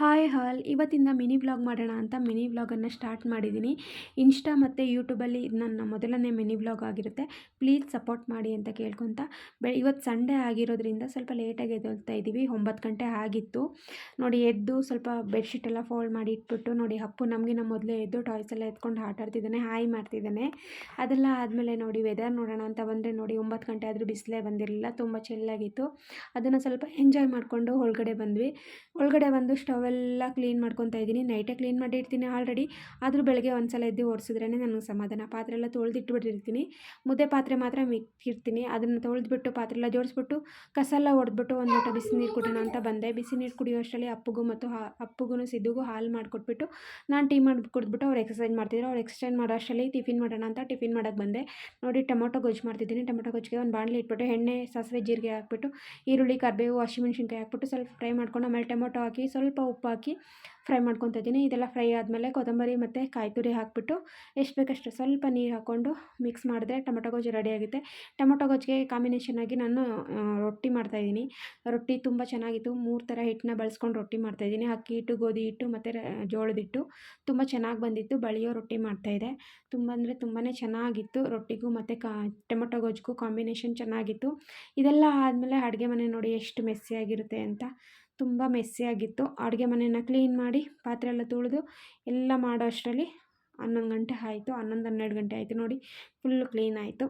Hi ಹಾಲ್ ಇವತ್ತಿಂದ mini vlog ಮಾಡೋಣ ಅಂತ ಮಿನಿ ವ್ಲಾಗನ್ನು ಸ್ಟಾರ್ಟ್ ಮಾಡಿದ್ದೀನಿ. ಇನ್ಸ್ಟಾ ಮತ್ತು ಯೂಟ್ಯೂಬಲ್ಲಿ ಇದು ನನ್ನ ಮೊದಲನೇ ಮಿನಿ ವ್ಲಾಗ್ ಆಗಿರುತ್ತೆ. ಪ್ಲೀಸ್ ಸಪೋರ್ಟ್ ಮಾಡಿ ಅಂತ ಕೇಳ್ಕೊತ ಇವತ್ತು ಸಂಡೇ ಆಗಿರೋದ್ರಿಂದ ಸ್ವಲ್ಪ ಲೇಟಾಗಿ ಎದ್ದೇಳ್ತಾ ಇದ್ದೀವಿ. 9 ಗಂಟೆ ಆಗಿತ್ತು ನೋಡಿ. ಎದ್ದು ಸ್ವಲ್ಪ ಬೆಡ್ಶೀಟ್ ಎಲ್ಲ ಫೋಲ್ಡ್ ಮಾಡಿ ಇಟ್ಬಿಟ್ಟು ನೋಡಿ, ಅಪ್ಪು ನಮಗಿನ್ನ ಮೊದಲೇ ಎದ್ದು ಟಾಯ್ಸ್ ಎಲ್ಲ ಎತ್ಕೊಂಡು ಆಟ ಆಡ್ತಿದ್ದಾನೆ, ಹಾಯ್ ಮಾಡ್ತಿದ್ದಾನೆ. ಅದೆಲ್ಲ ಆದಮೇಲೆ ನೋಡಿ ವೆದರ್ ನೋಡೋಣ ಅಂತ ಬಂದರೆ ನೋಡಿ 9 ಗಂಟೆ ಆದರೂ ಬಿಸಿಲೇ ಬಂದಿರಲಿಲ್ಲ, ತುಂಬ ಚಿಲ್ಲಾಗಿತ್ತು. ಅದನ್ನು ಸ್ವಲ್ಪ ಎಂಜಾಯ್ ಮಾಡಿಕೊಂಡು ಒಳಗಡೆ ಬಂದ್ವಿ. ಒಳಗಡೆ ಬಂದು ಸ್ಟವೆಲ್ಲ ಕ್ಲೀನ್ ಮಾಡ್ಕೊತಾ ಇದ್ದೀನಿ. ನೈಟೇ ಕ್ಲೀನ್ ಮಾಡಿರ್ತೀನಿ ಆಲ್ರೆಡಿ, ಆದರೂ ಬೆಳಗ್ಗೆ ಒಂದ್ಸಲ ಎದ್ದು ಒರೆಸಿದ್ರೇ ನನಗೆ ಸಮಾಧಾನ. ಪಾತ್ರೆ ಎಲ್ಲ ತೊಳೆದಿಟ್ಬಿಟ್ಟಿರ್ತೀನಿ, ಮುದ್ದೆ ಪಾತ್ರೆ ಮಾತ್ರ ಮಿಕ್ಕಿರ್ತೀನಿ. ಅದನ್ನು ತೊಳೆದ್ಬಿಟ್ಟು ಪಾತ್ರೆ ಎಲ್ಲ ಜೋಡಿಸ್ಬಿಟ್ಟು ಕಸ ಎಲ್ಲ ಹೊಡೆದ್ಬಿಟ್ಟು ಒಂದು ಲೋಟ ಬಿಸಿ ನೀರು ಕುಡಿಯೋಣ ಅಂತ ಬಂದೆ. ಬಿಸಿ ನೀರು ಕುಡಿಯೋ ಅಷ್ಟರಲ್ಲಿ ಅಪ್ಪುಗೂ ಮತ್ತು ಅಪ್ಪುಗೂ ಸಿದ್ದುಗೂ ಹಾಲು ಮಾಡಿಕೊಟ್ಬಿಟ್ಟು ನಾನು ಟೀ ಮಾಡಿ ಕುಡಿದ್ಬಿಟ್ಟು ಅವ್ರು ಎಕ್ಸರ್ಸೈಸ್ ಮಾಡ್ತಿದ್ರು. ಅವ್ರು ಎಕ್ಸರ್ಸೈಸ್ ಮಾಡೋ ಅಷ್ಟರಲ್ಲಿ ಟಿಫಿನ್ ಮಾಡೋಣ ಅಂತ ಟಿಫಿನ್ ಮಾಡೋಕ್ಕೆ ಬಂದೆ. ನೋಡಿ ಟೊಮೊಟೊ ಗೊಜ್ಜು ಮಾಡ್ತಿದ್ದೀನಿ. ಟೊಮೊಟೊ ಗೊಜ್ಜಿಗೆ ಒಂದು ಬಾಣಲಿ ಇಟ್ಬಿಟ್ಟು ಎಣ್ಣೆ, ಸಾಸಿವೆ, ಜೀರಿಗೆ ಹಾಕ್ಬಿಟ್ಟು ಈರುಳ್ಳಿ, ಕರಿಬೇವು, ಹಸಿಮೆಣ್ಸಿನ್ಕಾಯಿ ಹಾಕ್ಬಿಟ್ಟು ಸ್ವಲ್ಪ ಫ್ರೈ ಮಾಡ್ಕೊಂಡು ಆಮೇಲೆ ಟೊಮೊಟೊ ಹಾಕಿ ಸ್ವಲ್ಪ ಉಪ್ಪು ಹಾಕಿ ಫ್ರೈ ಮಾಡ್ಕೊತಾ ಇದ್ದೀನಿ. ಇದೆಲ್ಲ ಫ್ರೈ ಆದಮೇಲೆ ಕೊತ್ತಂಬರಿ ಮತ್ತು ಕಾಯಿ ತುರಿ ಹಾಕಿಬಿಟ್ಟು ಎಷ್ಟು ಬೇಕಷ್ಟು ಸ್ವಲ್ಪ ನೀರು ಹಾಕ್ಕೊಂಡು ಮಿಕ್ಸ್ ಮಾಡಿದ್ರೆ ಟೊಮೊಟೊ ಗೊಜ್ಜು ರೆಡಿಯಾಗುತ್ತೆ. ಟೊಮೊಟೊ ಗೊಜ್ಜಿಗೆ ಕಾಂಬಿನೇಷನಾಗಿ ನಾನು ರೊಟ್ಟಿ ಮಾಡ್ತಾಯಿದ್ದೀನಿ. ರೊಟ್ಟಿ ತುಂಬ ಚೆನ್ನಾಗಿತ್ತು. 3 ಥರ ಹಿಟ್ಟನ್ನ ಬಳಸ್ಕೊಂಡು ರೊಟ್ಟಿ ಮಾಡ್ತಾಯಿದ್ದೀನಿ. ಅಕ್ಕಿ ಹಿಟ್ಟು, ಗೋಧಿ ಹಿಟ್ಟು ಮತ್ತು ಜೋಳದ ಹಿಟ್ಟು ತುಂಬ ಚೆನ್ನಾಗಿ ಬಂದಿತ್ತು. ಬಳಿಯೋ ರೊಟ್ಟಿ ಮಾಡ್ತಾಯಿದ್ದೆ. ತುಂಬ ಅಂದರೆ ತುಂಬಾ ಚೆನ್ನಾಗಿತ್ತು. ರೊಟ್ಟಿಗೂ ಮತ್ತು ಟೊಮೊಟೊ ಗೊಜ್ಜಿಗೂ ಕಾಂಬಿನೇಷನ್ ಚೆನ್ನಾಗಿತ್ತು. ಇದೆಲ್ಲ ಆದಮೇಲೆ ಅಡುಗೆ ಮನೆ ನೋಡಿ ಎಷ್ಟು ಮೆಸ್ಸಿಯಾಗಿರುತ್ತೆ ಅಂತ. ತುಂಬ ಮೆಸ್ಸಿಯಾಗಿತ್ತು. ಅಡುಗೆ ಮನೆಯನ್ನು ಕ್ಲೀನ್ ಮಾಡಿ ಪಾತ್ರೆ ಎಲ್ಲ ತೊಳೆದು ಎಲ್ಲ ಮಾಡೋ ಅಷ್ಟರಲ್ಲಿ 11 ಗಂಟೆ ಆಯಿತು. 11-12 ಗಂಟೆ ಆಯಿತು ನೋಡಿ. ಫುಲ್ಲು ಕ್ಲೀನ್ ಆಯಿತು.